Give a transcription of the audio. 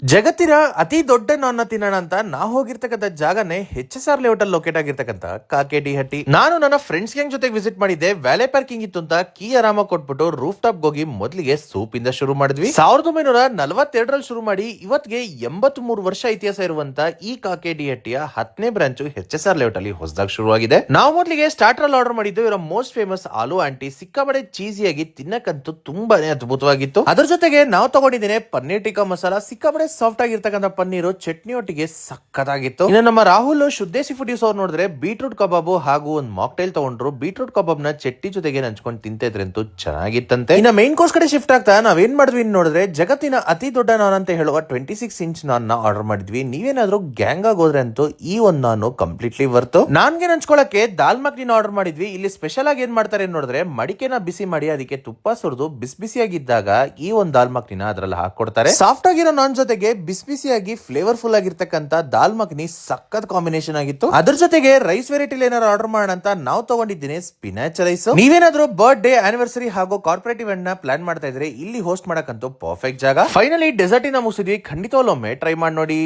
ಜಗತ್ತಿನ ಅತಿ ದೊಡ್ಡ ನಾನ್ನ ತಿನ್ನೋಣ ಅಂತ ನಾವು ಹೋಗಿರ್ತಕ್ಕಂಥ ಜಾಗನೇ HSR ಲೇಔಟ್ ಅಲ್ಲಿ ಲೊಕೇಟ್ ಆಗಿರ್ತಕ್ಕಂಥ ಕಾಕೇಟಿ ಹಟ್ಟಿ. ನಾನು ನನ್ನ ಫ್ರೆಂಡ್ಸ್ ಗ್ಯಾಂಗ್ ಜೊತೆ ವಿಸಿಟ್ ಮಾಡಿದ್ದೆ. ವ್ಯಾಲೆ ಪಾರ್ಕಿಂಗ್ ಇತ್ತು ಅಂತ ಕೀ ಆರಾಮ ಕೊಟ್ಬಿಟ್ಟು ರೂಫ್ ಟಾಪ್ ಹೋಗಿ ಮೊದಲಿಗೆ ಸೂಪ್ ಇಂದ ಶುರು ಮಾಡಿದ್ವಿ. 1942ರಲ್ಲಿ ಶುರು ಮಾಡಿ ಇವತ್ತಿಗೆ 83 ವರ್ಷ ಇತಿಹಾಸ ಇರುವಂತ ಈ ಕಾಕೇಟಿ ಹಟ್ಟಿಯ 10ನೇ ಬ್ರಾಂಚ್ HSR ಲೇಔಟ್ ಅಲ್ಲಿ ಹೊಸದಾಗಿ ಶುರುವಾಗಿದೆ. ನಾವು ಮೊದಲಿಗೆ ಸ್ಟಾರ್ಟರ್ ಅಲ್ಲಿ ಆರ್ಡರ್ ಮಾಡಿದ್ದು ಇವರ ಮೋಸ್ಟ್ ಫೇಮಸ್ ಆಲೂ ಆಂಟಿ. ಸಿಕ್ಕಾಬಡೆ ಚೀಸಿಯಾಗಿ ತಿನ್ನಕ್ಕಂತೂ ತುಂಬಾನೇ ಅದ್ಭುತವಾಗಿತ್ತು. ಅದ್ರ ಜೊತೆಗೆ ನಾವು ತಗೊಂಡಿದ್ದೇನೆ ಪನ್ನೀರ್ ಟಿಕ್ಕಾ ಮಸಾಲಾ. ಸಿಕ್ಕಾಬಡೆ ಸಾಫ್ಟ್ ಆಗಿರ್ತಕ್ಕಂಥ ಪನ್ನೀರು ಚಟ್ನಿ ಒಟ್ಟಿಗೆ ಸಕ್ಕತ್ತಾಗಿತ್ತು. ಇನ್ನು ನಮ್ಮ ರಾಹುಲ್ ಶುದ್ಧೇಸಿ ಫುಡೀಸ್ ಅವ್ರು ನೋಡಿದ್ರೆ ಬೀಟ್ರೂಟ್ ಕಬಾಬು ಹಾಗೂ ಒಂದು ಮಾಕ್ಟೈಲ್ ತಗೊಂಡ್ರು. ಬೀಟ್ರೂಟ್ ಕಬಾಬ್ ನ ಚಟ್ನಿ ಜೊತೆಗೆ ನಂಚ್ಕೊಂಡು ತಿಂತಿದ್ರೆ ಅಂತೂ ಚೆನ್ನಾಗಿತ್ತಂತೆ. ಇನ್ನು ಮೇನ್ ಕೋರ್ಸ್ ಕಡೆ ಶಿಫ್ಟ್ ಆಗ್ತಾ ನಾವೇನ್ ಮಾಡಿದ್ವಿ ನೋಡಿದ್ರೆ ಜಗತ್ತಿನ ಅತಿ ದೊಡ್ಡ ನಾನ್ ಅಂತ ಹೇಳುವ 26 ಇಂಚ್ ನಾನ್ ನ ಆರ್ಡರ್ ಮಾಡಿದ್ವಿ. ನೀವೇನಾದ್ರೂ ಗ್ಯಾಂಗ್ ಆಗೋದ್ರೆ ಅಂತೂ ಈ ಒಂದು ನಾನು ಕಂಪ್ಲೀಟ್ಲಿ ವರ್ತು. ನಾನ್ಗೆ ನಂಚ್ಕೊಳಕ್ಕೆ ದಾಲ್ ಮಖನಿನ ಆರ್ಡರ್ ಮಾಡಿದ್ವಿ. ಇಲ್ಲಿ ಸ್ಪೆಷಲ್ ಆಗಿ ಏನ್ ಮಾಡ್ತಾರೆ ನೋಡಿದ್ರೆ ಮಡಿಕೆನ ಬಿಸಿ ಮಾಡಿ ಅದಕ್ಕೆ ತುಪ್ಪ ಸುರಿದು ಬಿಸಿ ಬಿಸಿಯಾಗಿದ್ದಾಗ ಈ ಒಂದು ದಾಲ್ ಮಖನಿನ ಅದ್ರಲ್ಲಿ ಹಾಕೊಡ್ತಾರೆ. ಸಾಫ್ಟ್ ಆಗಿರೋ ನಾನ್ ಜೊತೆಗೆ ಬಿಸಿ ಬಿಸಿಯಾಗಿ ಫ್ಲೇವರ್ಫುಲ್ ಆಗಿರ್ತಕ್ಕಂಥ ದಾಲ್ ಮಖನಿ ಸಖತ್ ಕಾಂಬಿನೇಷನ್ ಆಗಿತ್ತು. ಅದ್ರ ಜೊತೆಗೆ ರೈಸ್ ವೆರೈಟಿ ಏನಾದ್ರು ಆರ್ಡರ್ ಮಾಡೋಣ ಅಂತ ನಾವು ತಗೊಂಡಿದ್ದೀನಿ ಸ್ಪಿನಾಚ್ ರೈಸ್. ನೀವೇನಾದ್ರೂ ಬರ್ತ್ಡೇ ಆನಿವರ್ಸರಿ ಹಾಗೂ ಕಾರ್ಪೊರೇಟ್ ಇವೆಂಟ್ ನ ಪ್ಲಾನ್ ಮಾಡ್ತಾ ಇದ್ರೆ ಇಲ್ಲಿ ಹೋಸ್ಟ್ ಮಾಡಕ್ಕಂತೂ ಪರ್ಫೆಕ್ಟ್ ಜಾಗ. ಫೈನಲಿ ಡೆಸರ್ಟ್ ಇಂದ ಮುಗಿಸಿದ್ವಿ. ಖಂಡಿತವಲ್ಲೊಮ್ಮೆ ಟ್ರೈ ಮಾಡಿ ನೋಡಿ.